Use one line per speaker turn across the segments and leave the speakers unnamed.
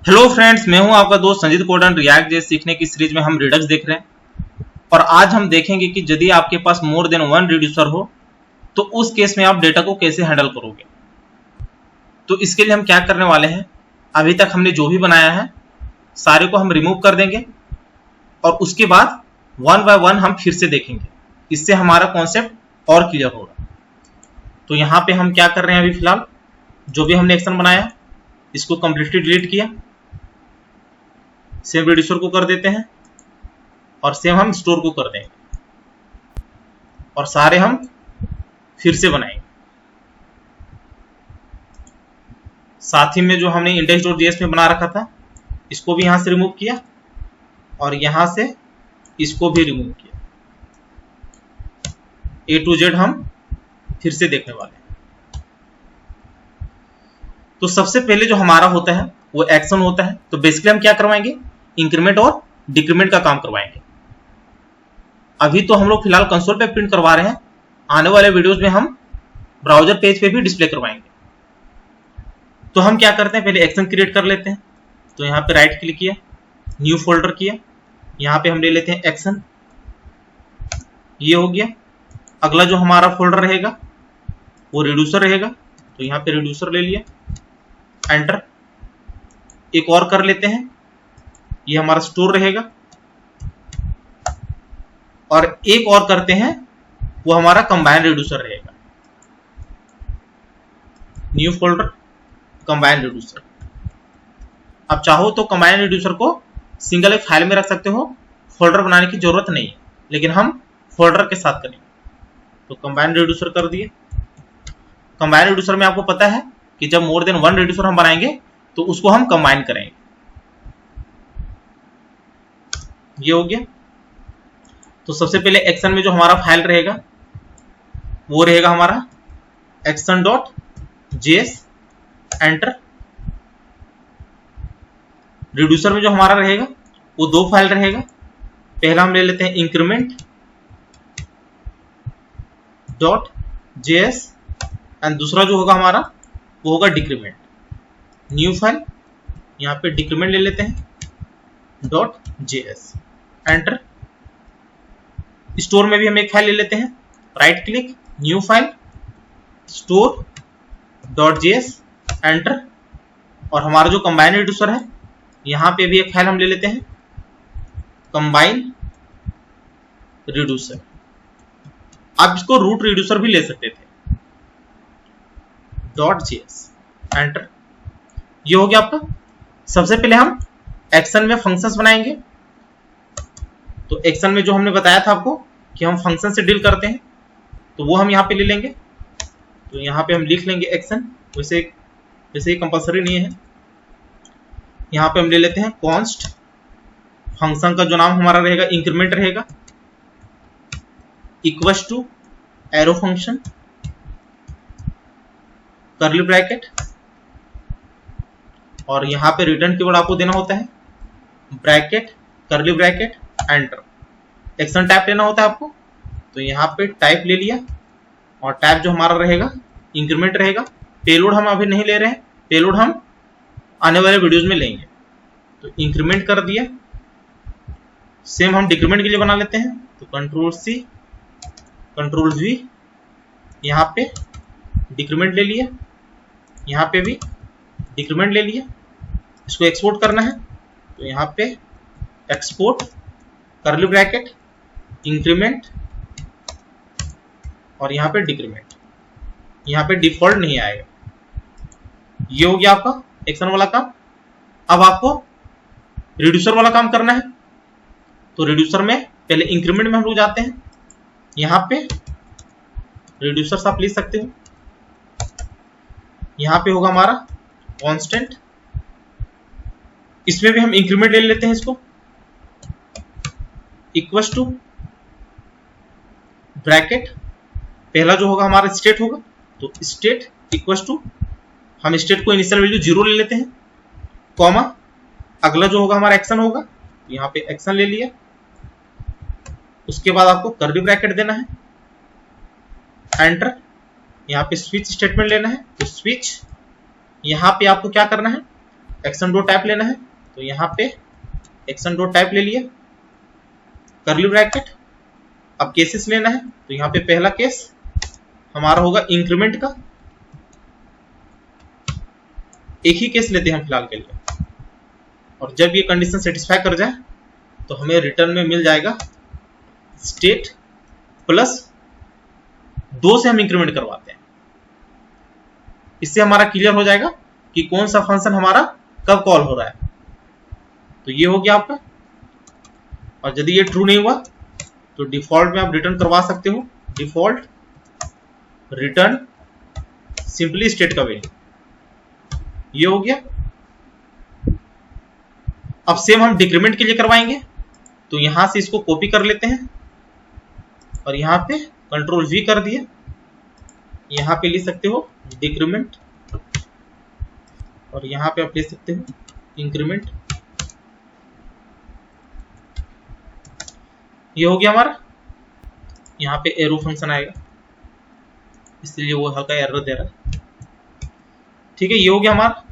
Hello friends, मैं हूं आपका दोस्त संजीत कोडन। रिएक्ट जेएस सीखने की सीरीज में हम रिडक्स देख रहे हैं और आज हम देखेंगे कि यदि आपके पास मोर देन वन रिड्यूसर हो तो उस केस में आप डेटा को कैसे हैंडल करोगे। तो इसके लिए हम क्या करने वाले हैं, अभी तक हमने जो भी बनाया है सारे को हम रिमूव कर देंगे और उसके बाद वन बाय वन हम फिर से देखेंगे। इससे हमारा कॉन्सेप्ट और क्लियर होगा। तो यहाँ पे हम क्या कर रहे हैं, अभी फिलहाल जो भी हमने एक्शन बनाया इसको कंप्लीटली डिलीट किया, सेम रिड्यूसर को कर देते हैं और सेम हम स्टोर को कर देंगे और सारे हम फिर से बनाएंगे। साथ ही में जो हमने index.js में बना रखा था इसको भी यहां से रिमूव किया और यहां से इसको भी रिमूव किया। A to Z हम फिर से देखने वाले हैं। तो सबसे पहले जो हमारा होता है वो एक्शन होता है। तो बेसिकली हम क्या करवाएंगे, इंक्रीमेंट और डिक्रीमेंट का काम करवाएंगे। अभी तो हम लोग फिलहाल कंसोल पे प्रिंट करवा रहे हैं, आने वाले वीडियोस में हम ब्राउजर पेज पे भी डिस्प्ले करवाएंगे। तो हम क्या करते हैं, पहले एक्शन क्रिएट कर लेते हैं। तो यहाँ पे राइट क्लिक किया, न्यू फोल्डर किया, यहाँ पे हम ले लेते हैं एक्शन, ये हो गया। अगला जो हमारा फोल्डर रहेगा वो रिड्यूसर रहेगा, तो यहाँ पे रिड्यूसर ले लिया, एंटर। एक और कर लेते हैं, ये हमारा स्टोर रहेगा और एक और करते हैं वो हमारा कंबाइन रिड्यूसर रहेगा, न्यू फोल्डर कंबाइन रिड्यूसर। अब चाहो तो कंबाइन रिड्यूसर को सिंगल एक फाइल में रख सकते हो, फोल्डर बनाने की जरूरत नहीं है, लेकिन हम फोल्डर के साथ करेंगे। तो कंबाइन रिड्यूसर कर दिए। कंबाइन रिड्यूसर में आपको पता है कि जब मोर देन वन रिड्यूसर हम बनाएंगे तो उसको हम कंबाइन करेंगे। ये हो गया। तो सबसे पहले एक्शन में जो हमारा फाइल रहेगा वो रहेगा हमारा action.js, एंटर। रिड्यूसर में जो हमारा रहेगा वो दो फाइल रहेगा। पहला हम ले लेते हैं increment.js एंड दूसरा जो होगा हमारा वो होगा डिक्रीमेंट। न्यू फाइल, यहाँ पे डिक्रीमेंट ले लेते हैं .js, एंटर। स्टोर में भी हम एक फाइल ले लेते हैं, right click, new file, store.js, enter. और हमारा जो कंबाइन रिड्यूसर है यहाँ पे भी एक फाइल हम ले लेते हैं, कंबाइन रिड्यूसर। आप इसको रूट रिड्यूसर भी ले सकते थे, .js, एंटर। ये हो गया आपका। सबसे पहले हम एक्शन में फंक्शंस बनाएंगे। तो एक्शन में जो हमने बताया था आपको कि हम फंक्शन से डील करते हैं, तो वो हम यहाँ पे ले लेंगे। तो यहाँ पे हम लिख लेंगे एक्शन, वैसे ये कंपलसरी नहीं है। यहाँ पे हम ले लेते हैं कॉन्स्ट, फंक्शन का जो नाम हमारा रहेगा इंक्रीमेंट रहेगा, equals to arrow function, curly bracket, और यहाँ पे रिटर्न कीवर्ड आपको देना होता है bracket, curly bracket, enter. Action type लेना होता है आपको, तो यहाँ पे टाइप ले लिया और टाइप जो हमारा रहेगा इंक्रीमेंट रहेगा। पेलोड हम अभी नहीं ले रहे हैं, पेलोड हम आने वाले वीडियोस में लेंगे। तो इंक्रीमेंट कर दिया। सेम हम डिक्रीमेंट के लिए बना लेते हैं, तो कंट्रोल सी कंट्रोल वी, यहाँ पे डिक्रीमेंट ले लिया, यहाँ पे भी डिक्रीमेंट ले लिया। इसको एक्सपोर्ट करना है, तो यहाँ पे एक्सपोर्ट, कर्ली ब्रैकेट, इंक्रीमेंट और यहाँ पे डिक्रीमेंट। यहाँ पे डिफॉल्ट नहीं आएगा। ये हो गया आपका एक्शन वाला काम। अब आपको रिड्यूसर वाला काम करना है। तो रिड्यूसर में पहले इंक्रीमेंट में हम लोग जाते हैं, यहाँ पे रिड्यूसर आप लिख सकते हो। यहाँ पे होगा हमारा कांस्टेंट, इसमें भी हम इंक्रीमेंट ले लेते हैं, इसको इक्वल्स टू ब्रैकेट, पहला जो होगा हमारा स्टेट होगा, तो स्टेट इक्वल्स टू, हम स्टेट को इनिशियल वैल्यू 0 ले लेते हैं, कॉमा, अगला जो होगा हमारा एक्शन होगा, यहाँ पे एक्शन ले लिया। उसके बाद आपको कर्ली ब्रैकेट देना है, एंटर। यहाँ पे स्विच स्टेटमेंट लेना है, तो स्विच, यहाँ पे आपको क्या करना है, एक्शन डॉट टाइप लेना है, तो यहाँ पे एक्शन डॉट टाइप ले लिया, कर्ली ब्रैकेट। अब केसेस लेना है, तो यहाँ पे पहला केस हमारा होगा इंक्रीमेंट का, एक ही केस लेते हैं फिलहाल के लिए। और जब ये कंडीशन सेटिस्फाई कर जाए तो हमें रिटर्न में मिल जाएगा स्टेट प्लस 2 से हम इंक्रीमेंट करवाते हैं। इससे हमारा क्लियर हो जाएगा कि कौन सा फंक्शन हमारा कब कॉल हो रहा है। तो ये हो गया आपका। और यदि ये ट्रू नहीं हुआ तो डिफॉल्ट में आप रिटर्न करवा सकते हो, डिफॉल्ट रिटर्न सिंपली स्टेट का वैल्यू। ये हो गया। अब सेम हम डिक्रीमेंट के लिए करवाएंगे, तो यहां से इसको कॉपी कर लेते हैं और यहां पे कंट्रोल वी कर दिए, यहां पे लिख सकते हो डिक्रीमेंट और यहां पे आप ले सकते हो इंक्रीमेंट। ये हो गया हमारा। यहाँ पे एरो फंक्शन आएगा, इसलिए वो हल्का एरर दे रहा है। ठीक है, ये हो गया हमारा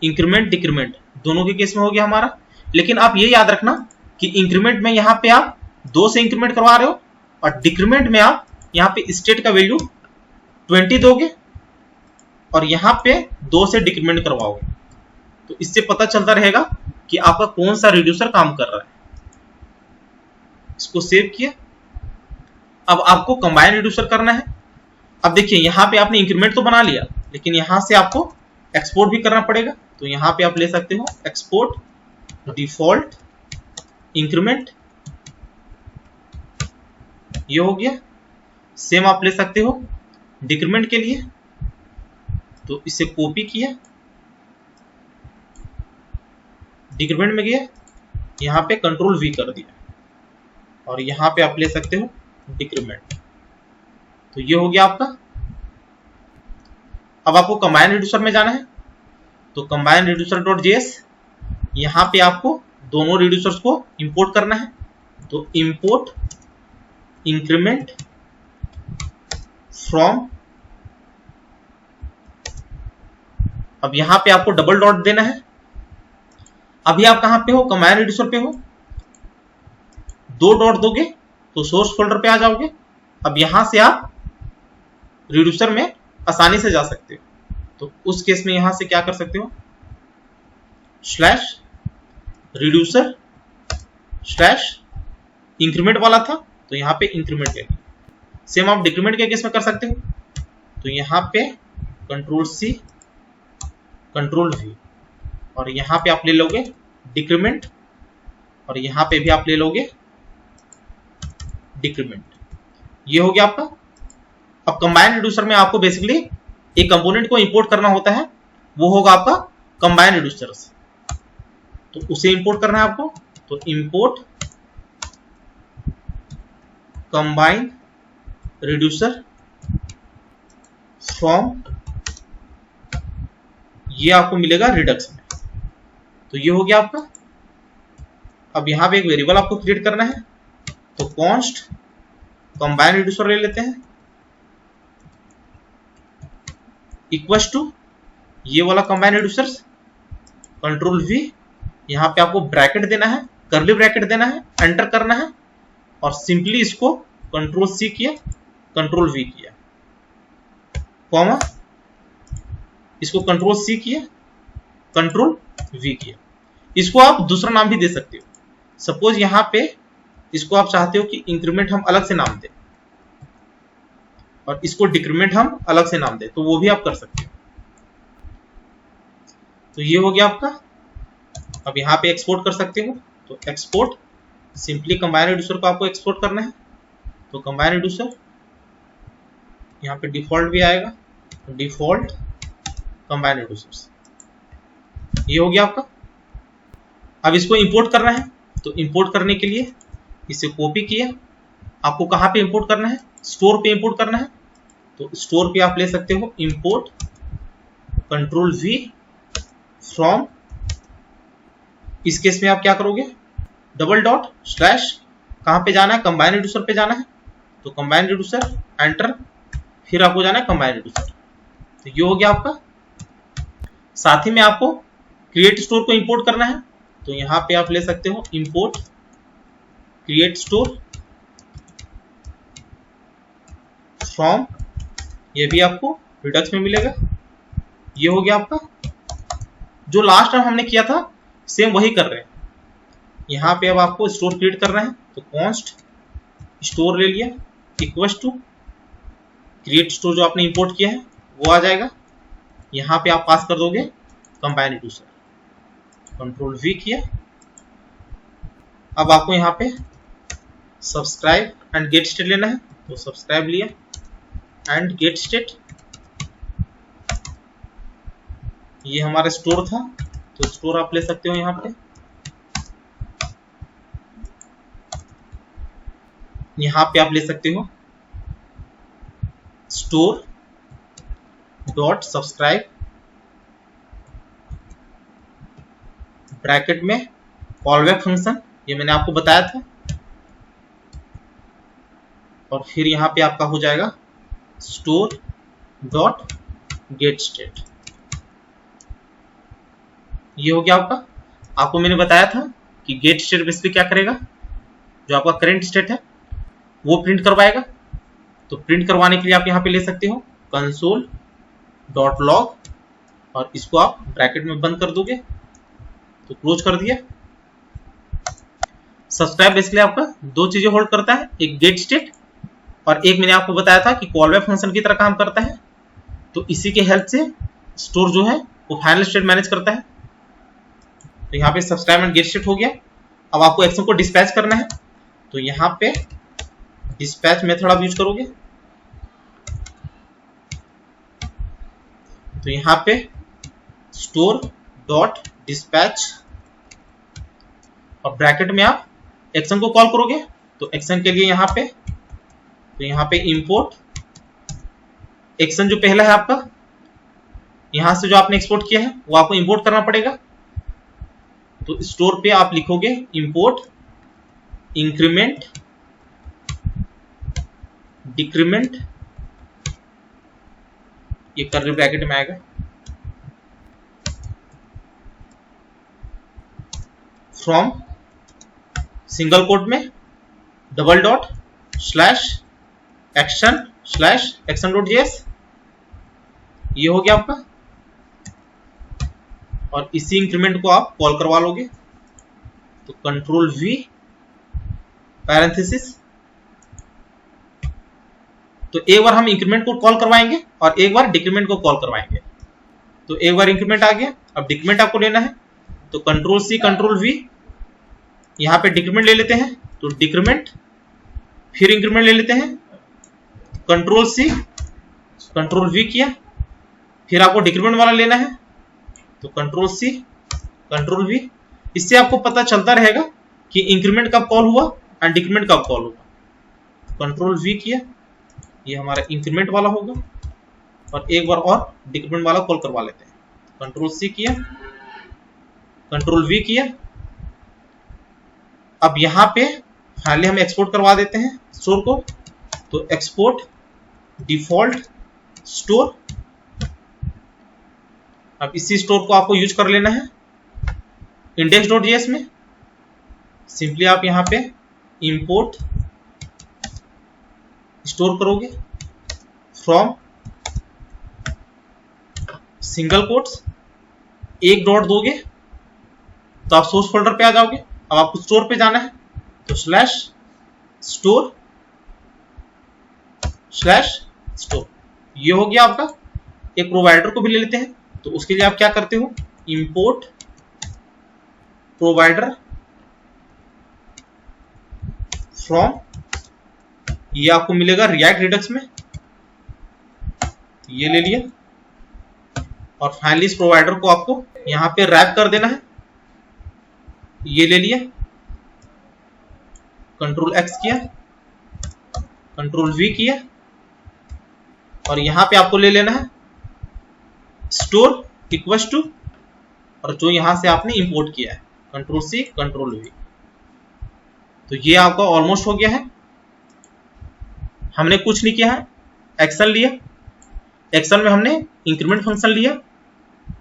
इंक्रीमेंट डिक्रीमेंट, दोनों के केस में हो गया हमारा। लेकिन आप ये याद रखना कि इंक्रीमेंट में यहाँ पे आप 2 से इंक्रीमेंट करवा रहे हो और डिक्रीमेंट में आप यहाँ पे स्टेट का वैल्यू 20 दोगे और यहाँ पे 2 से डिक्रीमेंट करवाओगे। तो इससे पता चलता रहेगा कि आपका कौन सा रिड्यूसर काम कर रहा है। इसको सेव किया। अब आपको कंबाइन रिड्यूसर करना है। अब देखिए यहाँ पे आपने इंक्रीमेंट तो बना लिया, लेकिन यहां से आपको एक्सपोर्ट भी करना पड़ेगा। तो यहां पे आप ले सकते हो एक्सपोर्ट डिफॉल्ट इंक्रीमेंट, ये हो गया। सेम आप ले सकते हो डिक्रीमेंट के लिए, तो इसे कॉपी किया, डिक्रीमेंट में गया, यहां पे कंट्रोल वी कर दिया और यहां पे आप ले सकते हो डिक्रीमेंट। तो ये हो गया आपका। अब आपको कंबाइन रिड्यूसर में जाना है, तो कंबाइन रिड्यूसर डॉट जेएस, यहां पे आपको दोनों रिड्यूसर्स को इंपोर्ट करना है। तो इंपोर्ट इंक्रीमेंट फ्रॉम, अब यहां पे आपको डबल डॉट देना है। अभी आप कहां पे हो, कंबाइन रिड्यूसर पे हो, 2 डॉट दोगे तो सोर्स फोल्डर पे आ जाओगे। अब यहां से आप रिड्यूसर में आसानी से जा सकते हो। तो उस केस में यहां से क्या कर सकते हो, स्लैश रिड्यूसर स्लैश इंक्रीमेंट वाला था, तो यहां पे इंक्रीमेंट ले। सेम आप डिक्रीमेंट के केस में कर सकते हो। तो यहां पे कंट्रोल सी कंट्रोल वी और यहां पे आप ले लोगे डिक्रीमेंट और यहां पे भी आप ले लोगे डिक्रीमेंट। ये हो गया आपका। अब कंबाइन रिड्यूसर में आपको बेसिकली एक कंपोनेंट को इंपोर्ट करना होता है, वो होगा आपका कंबाइन रिड्यूसर। तो उसे इंपोर्ट करना है आपको। तो इंपोर्ट कंबाइन रिड्यूसर फ्रॉम, ये आपको मिलेगा रिडक्स में। तो ये हो गया आपका। अब यहां पे एक वेरिएबल आपको क्रिएट करना है, तो कॉन्स्ट कंबाइन रिड्यूसर ले लेते हैं इक्वल्स टू ये वाला कंबाइन रिड्यूसर्स, कंट्रोल वी, यहां पे आपको ब्रैकेट देना है, कर्ली ब्रैकेट देना है, एंटर करना है और सिंपली इसको कंट्रोल सी किया, कंट्रोल वी किया, कॉमा, इसको कंट्रोल सी किया, कंट्रोल वी किया। इसको आप दूसरा नाम भी दे सकते हो। सपोज यहां पे इसको आप चाहते हो कि इंक्रीमेंट हम अलग से नाम दें और इसको डिक्रीमेंट हम अलग से नाम दें, तो वो भी आप कर सकते हो। तो ये हो गया आपका। अब यहां पे एक्सपोर्ट कर सकते हो, तो एक्सपोर्ट सिंपली कंबाइन रिड्यूसर को आपको एक्सपोर्ट करना है। तो कंबाइन रिड्यूसर, यहां पे डिफॉल्ट भी आएगा, डिफॉल्ट कंबाइन रिड्यूसर्स, ये हो गया आपका। अब इसको इंपोर्ट करना है, तो इंपोर्ट करने के लिए इसे कॉपी किया, आपको कहां पे इंपोर्ट करना है, स्टोर पे इंपोर्ट करना है। तो स्टोर पे आप ले सकते हो इंपोर्ट कंट्रोल वी फ्रॉम, इस केस में आप क्या करोगे, डबल डॉट स्लैश, कहां पे जाना है, कंबाइन रिड्यूसर पे जाना है। तो कंबाइन रिड्यूसर एंटर, फिर आपको जाना है कंबाइन रिड्यूसर। तो ये हो गया आपका। साथ ही में आपको क्रिएट स्टोर को इंपोर्ट करना है, तो यहां पे आप ले सकते हो इंपोर्ट क्रिएट स्टोर फ्रॉम, ये भी आपको रिडक्स में मिलेगा। ये हो गया आपका। जो लास्ट टाइम हमने किया था सेम वही कर रहे हैं। यहां पे अब आपको स्टोर क्रिएट करना है, तो कॉन्स्ट स्टोर ले लिया इक्वल टू क्रिएट स्टोर जो आपने इंपोर्ट किया है वो आ जाएगा। यहां पे आप पास कर दोगे कंबाइन यूजर, कंट्रोल वी किया। अब आपको यहां पे सब्सक्राइब एंड गेट स्टेट लेना है, तो सब्सक्राइब लिया एंड गेट स्टेट। ये हमारा स्टोर था, तो स्टोर आप ले सकते हो यहां पे। यहां पे आप ले सकते हो स्टोर डॉट सब्सक्राइब ब्रैकेट में कॉलबैक फंक्शन, ये मैंने आपको बताया था। और फिर यहां पे आपका हो जाएगा स्टोर डॉट गेट स्टेट। ये हो गया आपका। आपको मैंने बताया था कि गेट स्टेट बेसिकली क्या करेगा, जो आपका करंट स्टेट है वो प्रिंट करवाएगा। तो प्रिंट करवाने के लिए आप यहां पे ले सकते हो कंसोल डॉट लॉग, और इसको आप ब्रैकेट में बंद कर दोगे, तो क्लोज कर दिया। सब्सक्राइब बेसिकली आपका दो चीजें होल्ड करता है, एक गेट स्टेट और एक मैंने आपको बताया था कि कॉलबैक फंक्शन की तरह काम करता है। तो इसी के हेल्प से स्टोर जो है वो फाइनल स्टेट मैनेज करता है। तो यहाँ पे सब्सक्राइब एंड गेट स्टेट हो गया। अब आपको एक्शन को डिस्पैच करना है, तो यहाँ पे डिस्पैच मेथड आप यूज करोगे। तो यहाँ पे स्टोर डॉट डिस्पैच और ब्रैकेट में आप एक्शन को कॉल करोगे। तो एक्शन के लिए यहाँ पे, तो यहाँ पे इंपोर्ट एक्शन जो पहला है आपका, यहां से जो आपने एक्सपोर्ट किया है वो आपको इंपोर्ट करना पड़ेगा। तो स्टोर पे आप लिखोगे इंपोर्ट इंक्रीमेंट डिक्रीमेंट, ये कर्ली ब्रैकेट में आएगा, फ्रॉम सिंगल कोट में double dot slash action slash action dot JS. ये हो गया आपका। और इसी इंक्रीमेंट को आप कॉल करवा लोगे, तो कंट्रोल वी पैरेंथेसिस। तो एक बार हम इंक्रीमेंट को कॉल करवाएंगे और एक बार डिक्रीमेंट को कॉल करवाएंगे। तो एक बार इंक्रीमेंट आ गया, अब डिक्रीमेंट आपको लेना है, तो कंट्रोल सी कंट्रोल वी, यहां पे डिक्रीमेंट ले लेते हैं, तो डिक्रीमेंट, फिर इंक्रीमेंट ले लेते हैं, कंट्रोल सी कंट्रोल वी किया, फिर आपको डिक्रीमेंट वाला लेना है, तो कंट्रोल सी कंट्रोल वी। इससे आपको पता चलता रहेगा कि इंक्रीमेंट कब कॉल हुआ एंड डिक्रीमेंट कब कॉल हुआ। कंट्रोल वी किया, ये हमारा इंक्रीमेंट वाला होगा, और एक बार और डिक्रीमेंट वाला कॉल करवा लेते हैं। कंट्रोल सी किया, कंट्रोल वी किया। अब यहां पे फाइनली हम एक्सपोर्ट करवा देते हैं स्टोर को, तो एक्सपोर्ट डिफॉल्ट स्टोर। अब इसी स्टोर को आपको यूज कर लेना है index.js में। सिंपली आप यहां पे इंपोर्ट स्टोर करोगे फ्रॉम सिंगल कोट्स, एक डॉट दोगे तो आप सोर्स फोल्डर पे आ जाओगे। अब आपको स्टोर पे जाना है, तो स्लैश स्टोर स्लैश स्टोर। ये हो गया आपका। एक प्रोवाइडर को भी ले लेते हैं, तो उसके लिए आप क्या करते हो, इंपोर्ट प्रोवाइडर फ्रॉम, ये आपको मिलेगा रिएक्ट रिडक्स में, ये ले लिया। और फाइनली इस प्रोवाइडर को आपको यहां पे रैप कर देना है, ये ले लिया, कंट्रोल एक्स किया, कंट्रोल वी किया, और यहां पे आपको ले लेना है स्टोर इक्वल टू, और जो यहां से आपने इंपोर्ट किया है कंट्रोल सी कंट्रोल वी। तो ये आपका ऑलमोस्ट हो गया है। हमने कुछ नहीं किया है, एक्शन लिया, एक्शन में हमने इंक्रीमेंट फंक्शन लिया,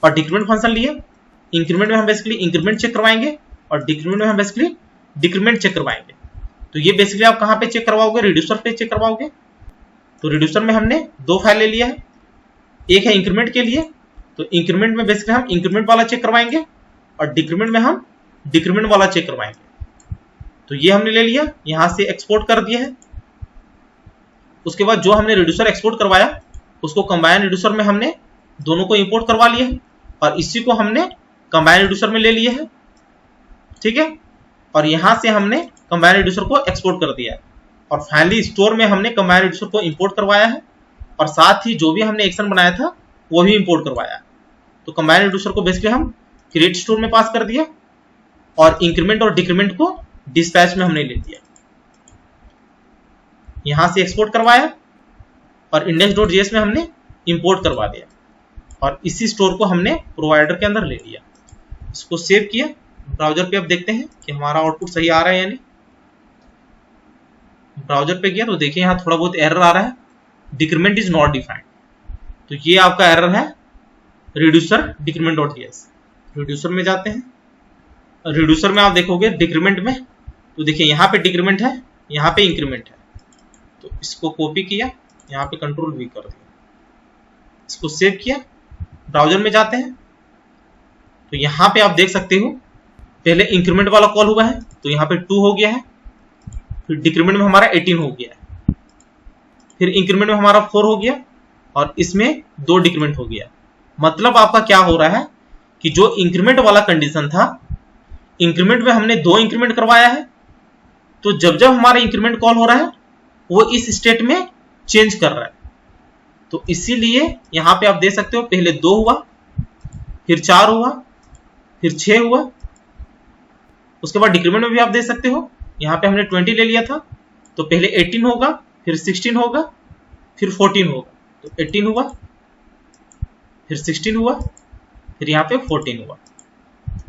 और डिक्रीमेंट फंक्शन लिए। इंक्रीमेंट में हम बेसिकली इंक्रीमेंट चेक करवाएंगे और डिक्रीमेंट में हम बेसिकली डिक्रीमेंट चेक करवाएंगे। तो ये बेसिकली आप कहाँ पे चेक करवाओगे, रिड्यूसर पे चेक करवाओगे। तो रिड्यूसर में हमने दो फाइल ले लिया है, एक है इंक्रीमेंट के लिए, तो इंक्रीमेंट में बेसिकली हम इंक्रीमेंट वाला चेक करवाएंगे और डिक्रीमेंट में हम डिक्रीमेंट वाला चेक करवाएंगे। तो ये हमने ले लिया, यहां से एक्सपोर्ट कर दिया है। उसके बाद जो हमने रिड्यूसर एक्सपोर्ट करवाया उसको कंबाइन रिड्यूसर में हमने दोनों को इंपोर्ट करवा लिया है और इसी को हमने कंबाइन रिड्यूसर में ले लिया है, ठीक है। और यहां से हमने कंबाइन रिड्यूसर को एक्सपोर्ट कर दिया है और फाइनली स्टोर में हमने कंबाइन रिड्यूसर को इंपोर्ट करवाया है और साथ ही जो भी हमने एक्शन बनाया था वो भी इंपोर्ट करवाया है। तो कंबाइन रिड्यूसर को बेसिकली हम क्रिएट स्टोर में पास कर दिया और इंक्रीमेंट और डिक्रीमेंट को डिस्पैच में हमने ले लिया। यहां से एक्सपोर्ट करवाया और index.js में हमने इंपोर्ट करवा दिया और इसी स्टोर को हमने प्रोवाइडर के अंदर ले लिया। इसको सेव किया, ब्राउजर पे अब देखते हैं कि हमारा आउटपुट सही आ रहा है या नहीं। ब्राउजर पे गया तो देखिए यहाँ थोड़ा बहुत एरर आ रहा है, डिक्रीमेंट इज नॉट डिफाइंड। तो ये आपका एरर है रिड्यूसर डिक्रीमेंट.js। रिड्यूसर में जाते हैं, रिड्यूसर में आप देखोगे डिक्रीमेंट में, तो देखिए यहाँ पे डिक्रीमेंट है, यहाँ पे इंक्रीमेंट है। तो इसको कॉपी किया, यहाँ पे कंट्रोल V कर दिया, इसको सेव किया, ब्राउजर में जाते हैं तो यहाँ पे आप देख सकते हो पहले इंक्रीमेंट वाला कॉल हुआ है तो यहाँ पे 2 हो गया है, फिर डिक्रीमेंट में हमारा 18 हो गया है, फिर इंक्रीमेंट में हमारा 4 हो गया और इसमें 2 डिक्रीमेंट हो गया। मतलब आपका क्या हो रहा है कि जो इंक्रीमेंट वाला कंडीशन था, इंक्रीमेंट में हमने 2 इंक्रीमेंट करवाया है, तो जब जब हमारा इंक्रीमेंट कॉल हो रहा है वो इस स्टेट में चेंज कर रहा है। तो इसीलिए यहां पे आप देख सकते हो पहले 2 हुआ, फिर 4 हुआ, फिर 6 हुआ। उसके बाद डिक्रीमेंट में भी आप देख सकते हो यहाँ पे हमने 20 ले लिया था, तो पहले 18 होगा, फिर 16 होगा, फिर 14 होगा। तो 18 हुआ, फिर 16 हुआ, फिर यहाँ पे 14 हुआ।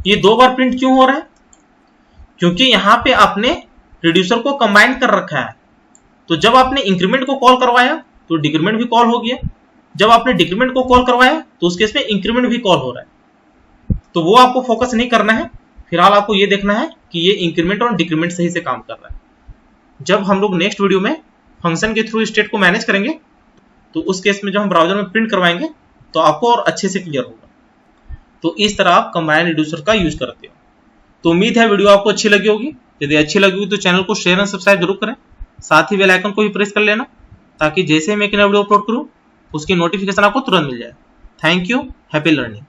ये 2 बार प्रिंट क्यों हो रहा है? क्योंकि यहाँ पे आपने रिड्यूसर को कंबाइन कर रखा है। तो जब आपने इंक्रीमेंट को कॉल करवाया तो डिक्रीमेंट भी कॉल हो गया, जब आपने डिक्रीमेंट को कॉल करवाया तो उस केस में इंक्रीमेंट भी कॉल हो रहा है। तो वो आपको फोकस नहीं करना है, फिलहाल आपको ये देखना है कि ये इंक्रीमेंट और डिक्रीमेंट सही से काम कर रहा है। जब हम लोग नेक्स्ट वीडियो में फंक्शन के थ्रू स्टेट को मैनेज करेंगे तो उस केस में जब हम ब्राउजर में प्रिंट करवाएंगे तो आपको और अच्छे से क्लियर होगा। तो इस तरह आप कंबाइन रिड्यूसर का यूज करते हो। तो उम्मीद है वीडियो आपको अच्छी लगी होगी। यदि अच्छी लगी होगी तो चैनल को शेयर और सब्सक्राइब जरूर करें, साथ ही बेल आइकन को भी प्रेस कर लेना ताकि जैसे मैं एक नया वीडियो अपलोड करूं उसकी नोटिफिकेशन आपको तुरंत मिल जाए। Thank you, happy learning.